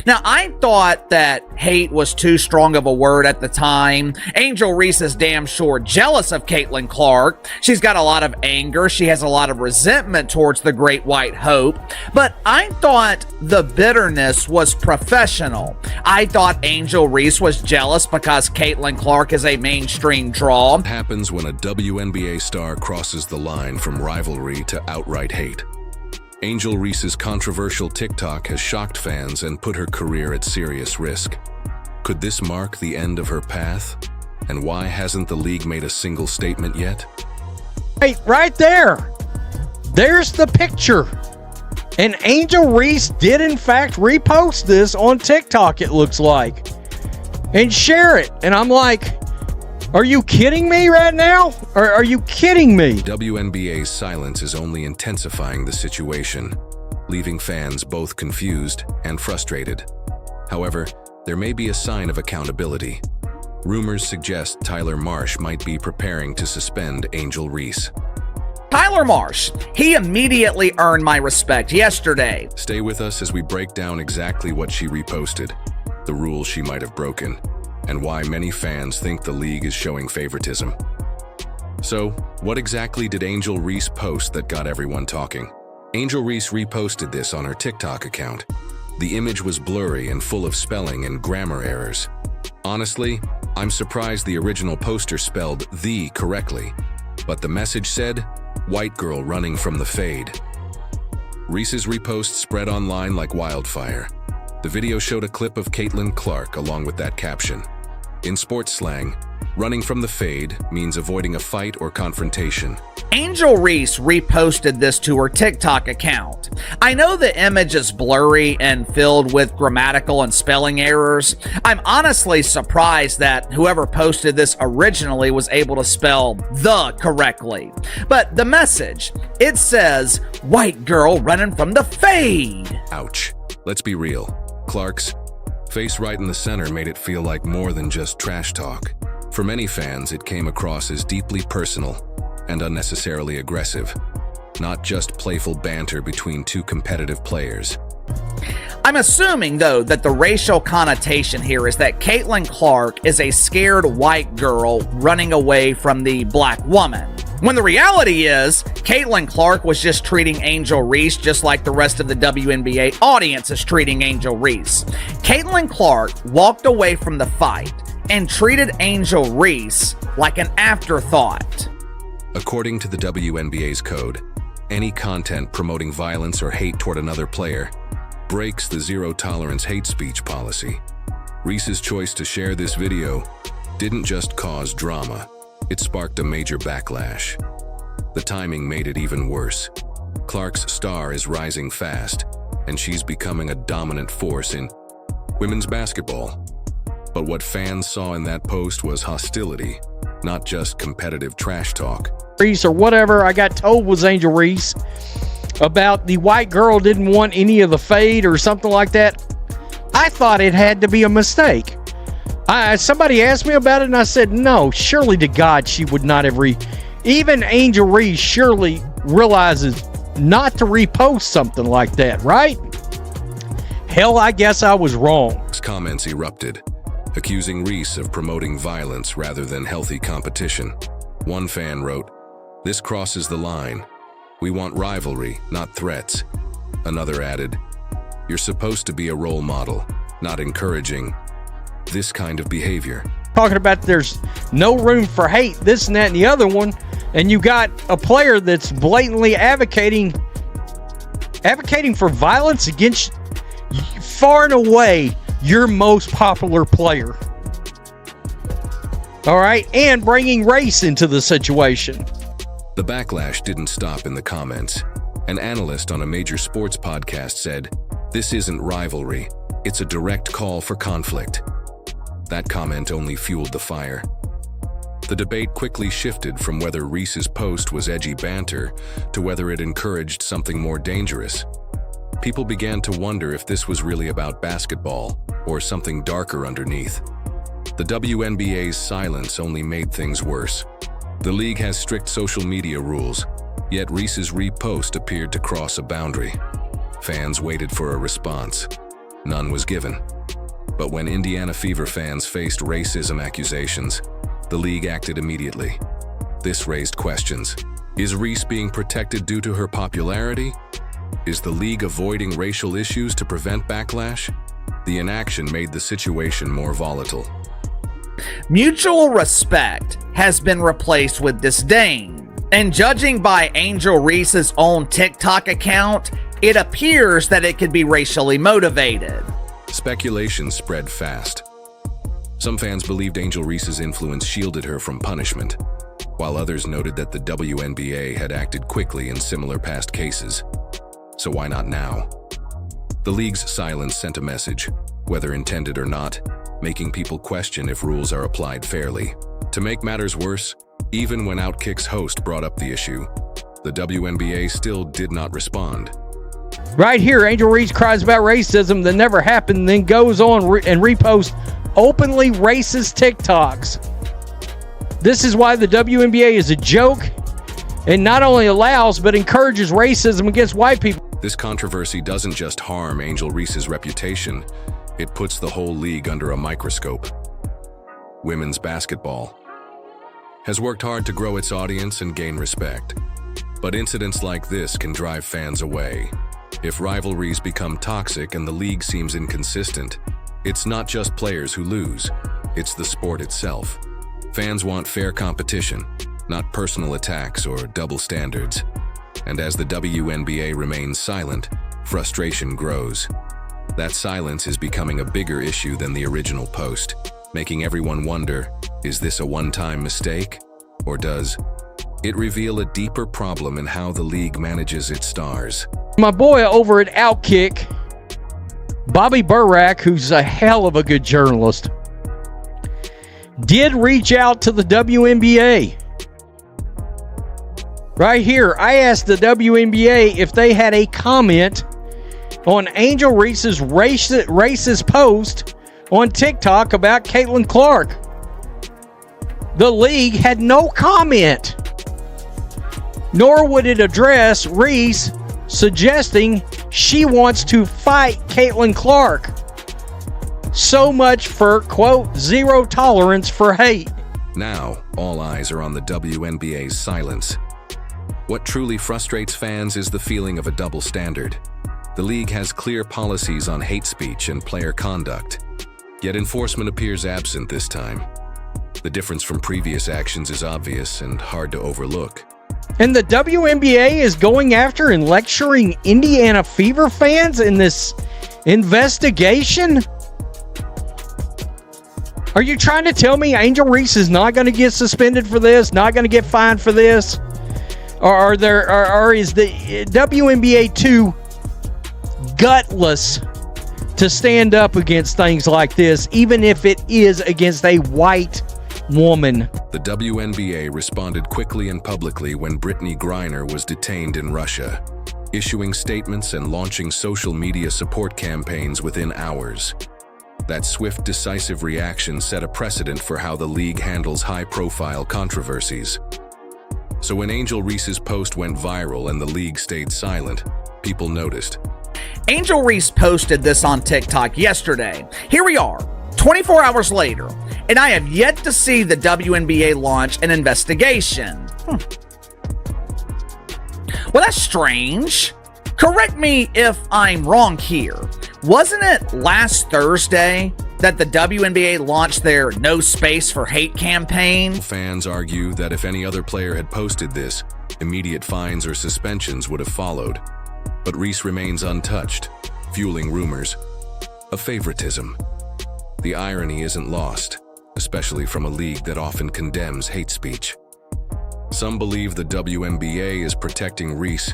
Now, I thought that hate was too strong of a word at the time. Angel Reese is damn sure jealous of Caitlin Clark. She's got a lot of anger. She has a lot of resentment towards the Great White Hope. But I thought the bitterness was professional. I thought Angel Reese was jealous because Caitlin Clark is a mainstream draw. What happens when a WNBA star crosses the line from rivalry to outright hate? Angel Reese's controversial TikTok has shocked fans and put her career at serious risk. Could this mark the end of her path? And why hasn't the league made a single statement yet? Hey, right there. There's the picture. And Angel Reese did in fact repost this on TikTok, it looks like, and share it. And I'm like, are you kidding me right now? Or are you kidding me? WNBA's silence is only intensifying the situation, leaving fans both confused and frustrated. However, there may be a sign of accountability. Rumors suggest Tyler Marsh might be preparing to suspend Angel Reese. Tyler Marsh, he immediately earned my respect yesterday. Stay with us as we break down exactly what she reposted, the rules she might have broken, and why many fans think the league is showing favoritism. So, what exactly did Angel Reese post that got everyone talking? Angel Reese reposted this on her TikTok account. The image was blurry and full of spelling and grammar errors. Honestly, I'm surprised the original poster spelled "the" correctly, but the message said, "White girl running from the fade." Reese's repost spread online like wildfire. The video showed a clip of Caitlin Clark along with that caption. In sports slang, running from the fade means avoiding a fight or confrontation. Angel Reese reposted this to her TikTok account. I know the image is blurry and filled with grammatical and spelling errors. I'm honestly surprised that whoever posted this originally was able to spell "the" correctly. But the message, it says, "White girl running from the fade." Ouch. Let's be real. Clark's face right in the center made it feel like more than just trash talk. For many fans, it came across as deeply personal and unnecessarily aggressive, not just playful banter between two competitive players. I'm assuming, though, that the racial connotation here is that Caitlin Clark is a scared white girl running away from the black woman. When the reality is, Caitlin Clark was just treating Angel Reese just like the rest of the WNBA audience is treating Angel Reese. Caitlin Clark walked away from the fight and treated Angel Reese like an afterthought. According to the WNBA's code, any content promoting violence or hate toward another player breaks the zero-tolerance hate speech policy. Reese's choice to share this video didn't just cause drama, it sparked a major backlash. The timing made it even worse. Clark's star is rising fast, and she's becoming a dominant force in women's basketball. But what fans saw in that post was hostility, not just competitive trash talk. Reese or whatever I got told was Angel Reese about the white girl didn't want any of the fade or something like that. I thought it had to be a mistake. Somebody asked me about it and I said, no, surely to God she would not have even Angel Reese surely realizes not to repost something like that, right? Hell, I guess I was wrong. Comments erupted, accusing Reese of promoting violence rather than healthy competition. One fan wrote, "This crosses the line. We want rivalry, not threats." Another added, "You're supposed to be a role model, not encouraging this kind of behavior." Talking about there's no room for hate, this and that and the other one, and you got a player that's blatantly advocating for violence against far and away your most popular player. All right, and bringing race into the situation. The backlash didn't stop in the comments. An analyst on a major sports podcast said, "This isn't rivalry, it's a direct call for conflict." That comment only fueled the fire. The debate quickly shifted from whether Reese's post was edgy banter to whether it encouraged something more dangerous. People began to wonder if this was really about basketball or something darker underneath. The WNBA's silence only made things worse. The league has strict social media rules, yet Reese's repost appeared to cross a boundary. Fans waited for a response. none was given. But when Indiana Fever fans faced racism accusations, the league acted immediately. This raised questions. Is Reese being protected due to her popularity? Is the league avoiding racial issues to prevent backlash? The inaction made the situation more volatile. Mutual respect has been replaced with disdain. And judging by Angel Reese's own TikTok account, it appears that it could be racially motivated. Speculation spread fast. Some fans believed Angel Reese's influence shielded her from punishment, while others noted that the WNBA had acted quickly in similar past cases. So why not now? The league's silence sent a message, whether intended or not, making people question if rules are applied fairly. To make matters worse, even when Outkick's host brought up the issue, the WNBA still did not respond. Right here, Angel Reese cries about racism that never happened, then goes on and reposts openly racist TikToks. This is why the WNBA is a joke and not only allows but encourages racism against white people. This controversy doesn't just harm Angel Reese's reputation, it puts the whole league under a microscope. Women's basketball has worked hard to grow its audience and gain respect. But incidents like this can drive fans away. If rivalries become toxic and the league seems inconsistent, it's not just players who lose, it's the sport itself. Fans want fair competition, not personal attacks or double standards. And as the WNBA remains silent, frustration grows. That silence is becoming a bigger issue than the original post, making everyone wonder, is this a one-time mistake? Or does it reveal a deeper problem in how the league manages its stars? My boy over at Outkick, Bobby Burack, who's a hell of a good journalist, did reach out to the WNBA. Right here, I asked the WNBA if they had a comment on Angel Reese's racist post on TikTok about Caitlin Clark. The league had no comment, nor would it address Reese suggesting she wants to fight Caitlin Clark. So much for, quote, zero tolerance for hate. Now, all eyes are on the WNBA's silence. What truly frustrates fans is the feeling of a double standard. The league has clear policies on hate speech and player conduct, yet enforcement appears absent this time. The difference from previous actions is obvious and hard to overlook. And the WNBA is going after and lecturing Indiana Fever fans in this investigation? Are you trying to tell me Angel Reese is not going to get suspended for this, not going to get fined for this? Or is the WNBA too gutless to stand up against things like this, even if it is against a white woman? The WNBA responded quickly and publicly when Brittany Griner was detained in Russia, issuing statements and launching social media support campaigns within hours. That swift, decisive reaction set a precedent for how the league handles high-profile controversies. So when Angel Reese's post went viral and the league stayed silent, people noticed. Angel Reese posted this on TikTok yesterday. Here we are, 24 hours later, and I have yet to see the WNBA launch an investigation. Well, that's strange. Correct me if I'm wrong here. Wasn't it last Thursday that the WNBA launched their No Space for Hate campaign? Fans argue that if any other player had posted this, immediate fines or suspensions would have followed. But Reese remains untouched, fueling rumors of favoritism. The irony isn't lost, especially from a league that often condemns hate speech. Some believe the WNBA is protecting Reese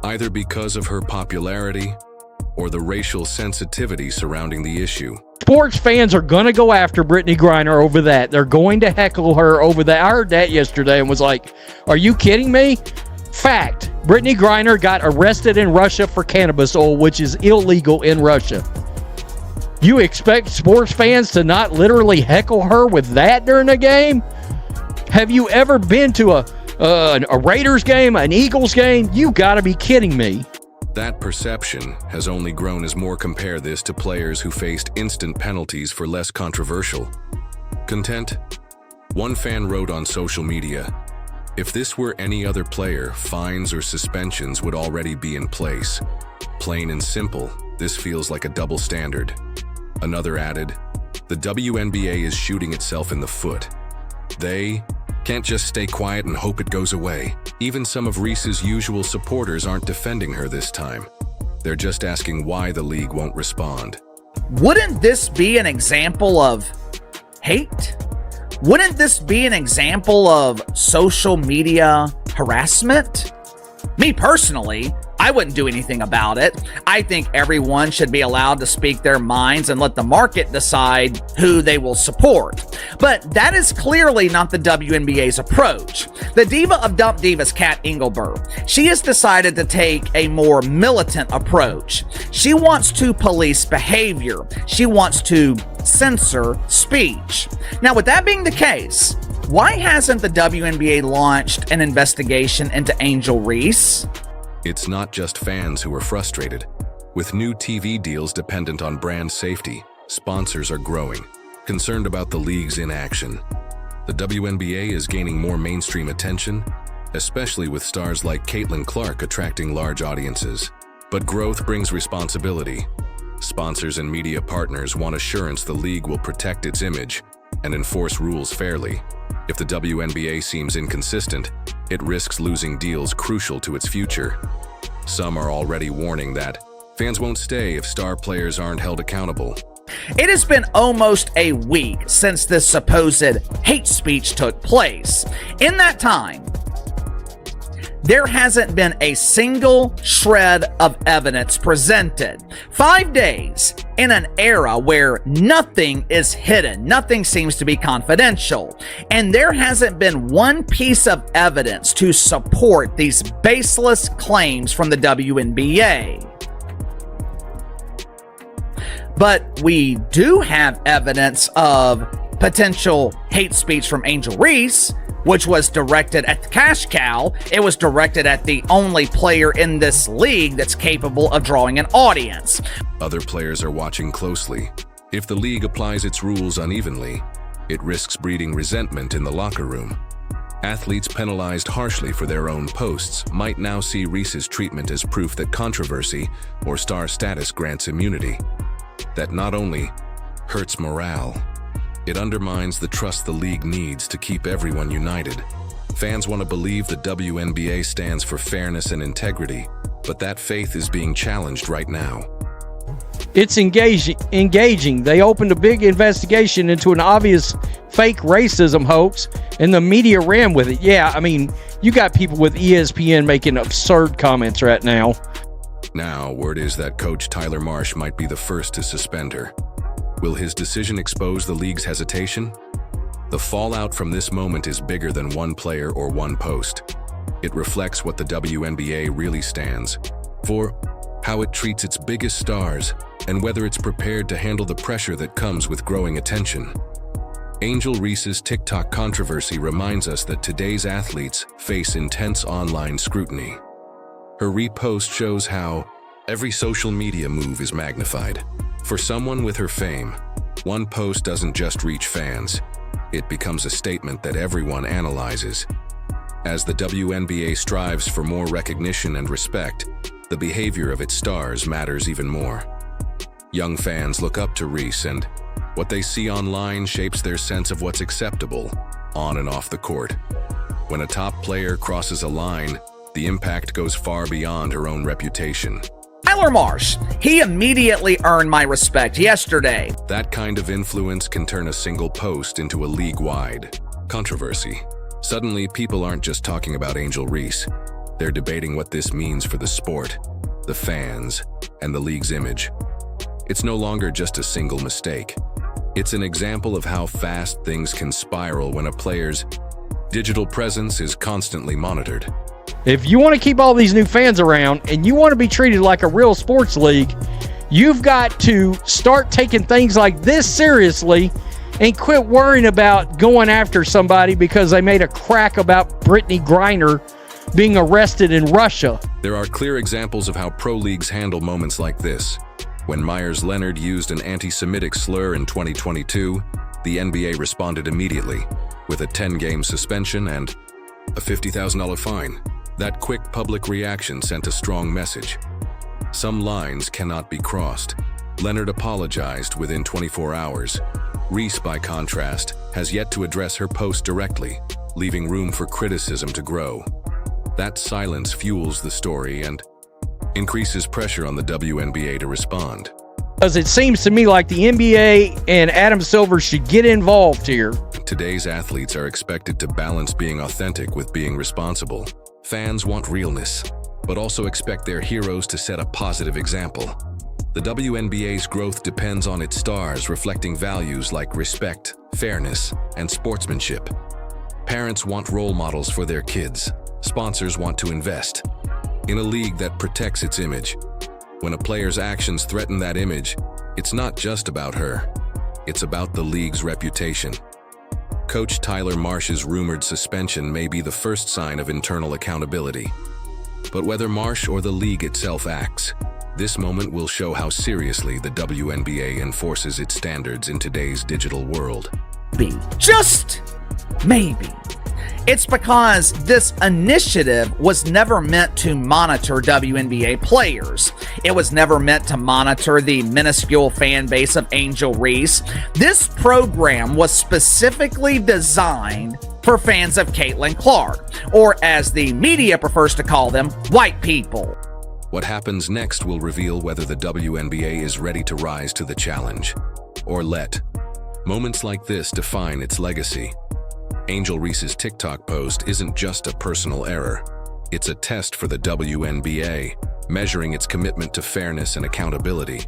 either because of her popularity or the racial sensitivity surrounding the issue. Sports fans are going to go after Brittany Griner over that. They're going to heckle her over that. I heard that yesterday and was like, are you kidding me? Fact, Brittany Griner got arrested in Russia for cannabis oil, which is illegal in Russia. You expect sports fans to not literally heckle her with that during a game? Have you ever been to a Raiders game, an Eagles game? You got to be kidding me. That perception has only grown as more compare this to players who faced instant penalties for less controversial content. One fan wrote on social media, "If this were any other player, fines or suspensions would already be in place. Plain and simple, this feels like a double standard." Another added, "The WNBA is shooting itself in the foot. They can't just stay quiet and hope it goes away." Even some of Reese's usual supporters aren't defending her this time. They're just asking why the league won't respond. Wouldn't this be an example of hate? Wouldn't this be an example of social media harassment? Me personally, I wouldn't do anything about it. I think everyone should be allowed to speak their minds and let the market decide who they will support. But that is clearly not the WNBA's approach. The diva of Dump Divas, Kat Engelberg, she has decided to take a more militant approach. She wants to police behavior. She wants to censor speech. Now, with that being the case, why hasn't the WNBA launched an investigation into Angel Reese? It's not just fans who are frustrated. With new TV deals dependent on brand safety, sponsors are growing, concerned about the league's inaction. The WNBA is gaining more mainstream attention, especially with stars like Caitlin Clark attracting large audiences. But growth brings responsibility. Sponsors and media partners want assurance the league will protect its image and enforce rules fairly. If the WNBA seems inconsistent, it risks losing deals crucial to its future. Some are already warning that fans won't stay if star players aren't held accountable. It has been almost a week since this supposed hate speech took place. In that time, there hasn't been a single shred of evidence presented. 5 days in an era where nothing is hidden, nothing seems to be confidential, and there hasn't been one piece of evidence to support these baseless claims from the WNBA. But we do have evidence of potential hate speech from Angel Reese, which was directed at the cash cow. It was directed at the only player in this league that's capable of drawing an audience. Other players are watching closely. If the league applies its rules unevenly, it risks breeding resentment in the locker room. Athletes penalized harshly for their own posts might now see Reese's treatment as proof that controversy or star status grants immunity. That not only hurts morale, it undermines the trust the league needs to keep everyone united. Fans want to believe the WNBA stands for fairness and integrity, but that faith is being challenged right now. It's engaging. They opened a big investigation into an obvious fake racism hoax, and the media ran with it. Yeah, I mean, you got people with ESPN making absurd comments right now. Now, word is that coach Tyler Marsh might be the first to suspend her. Will his decision expose the league's hesitation? The fallout from this moment is bigger than one player or one post. It reflects what the WNBA really stands for, how it treats its biggest stars, and whether it's prepared to handle the pressure that comes with growing attention. Angel Reese's TikTok controversy reminds us that today's athletes face intense online scrutiny. Her repost shows how every social media move is magnified. For someone with her fame, one post doesn't just reach fans. It becomes a statement that everyone analyzes. As the WNBA strives for more recognition and respect, the behavior of its stars matters even more. Young fans look up to Reese, and what they see online shapes their sense of what's acceptable, on and off the court. When a top player crosses a line, the impact goes far beyond her own reputation. Tyler Marsh, he immediately earned my respect yesterday. That kind of influence can turn a single post into a league-wide controversy. Suddenly, people aren't just talking about Angel Reese. They're debating what this means for the sport, the fans, and the league's image. It's no longer just a single mistake. It's an example of how fast things can spiral when a player's digital presence is constantly monitored. If you want to keep all these new fans around and you want to be treated like a real sports league, you've got to start taking things like this seriously and quit worrying about going after somebody because they made a crack about Brittany Griner being arrested in Russia. There are clear examples of how pro leagues handle moments like this. When Myers Leonard used an anti-Semitic slur in 2022, the NBA responded immediately with a 10-game suspension and a $50,000 fine. That quick public reaction sent a strong message. Some lines cannot be crossed. Leonard apologized within 24 hours. Reese, by contrast, has yet to address her post directly, leaving room for criticism to grow. That silence fuels the story and increases pressure on the WNBA to respond. Because it seems to me like the NBA and Adam Silver should get involved here. Today's athletes are expected to balance being authentic with being responsible. Fans want realness, but also expect their heroes to set a positive example. The WNBA's growth depends on its stars reflecting values like respect, fairness, and sportsmanship. Parents want role models for their kids. Sponsors want to invest in a league that protects its image. When a player's actions threaten that image, it's not just about her. It's about the league's reputation. Coach Tyler Marsh's rumored suspension may be the first sign of internal accountability. But whether Marsh or the league itself acts, this moment will show how seriously the WNBA enforces its standards in today's digital world. Just maybe. It's because this initiative was never meant to monitor WNBA players. It was never meant to monitor the minuscule fan base of Angel Reese. This program was specifically designed for fans of Caitlin Clark, or as the media prefers to call them, white people. What happens next will reveal whether the WNBA is ready to rise to the challenge, or let moments like this define its legacy. Angel Reese's TikTok post isn't just a personal error. It's a test for the WNBA, measuring its commitment to fairness and accountability.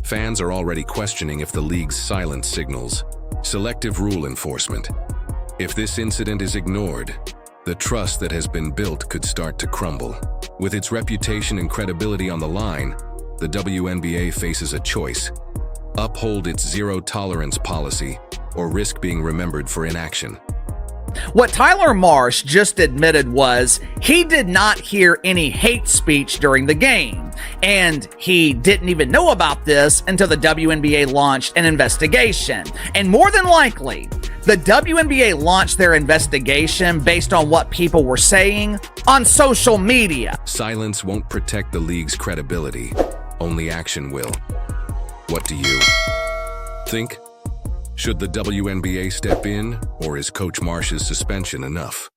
Fans are already questioning if the league's silence signals selective rule enforcement. If this incident is ignored, the trust that has been built could start to crumble. With its reputation and credibility on the line, the WNBA faces a choice: uphold its zero-tolerance policy or risk being remembered for inaction. What Tyler Marsh just admitted was he did not hear any hate speech during the game, and he didn't even know about this until the WNBA launched an investigation. And more than likely, the WNBA launched their investigation based on what people were saying on social media. Silence won't protect the league's credibility. Only action will. What do you think? Should the WNBA step in, or is Coach Marsh's suspension enough?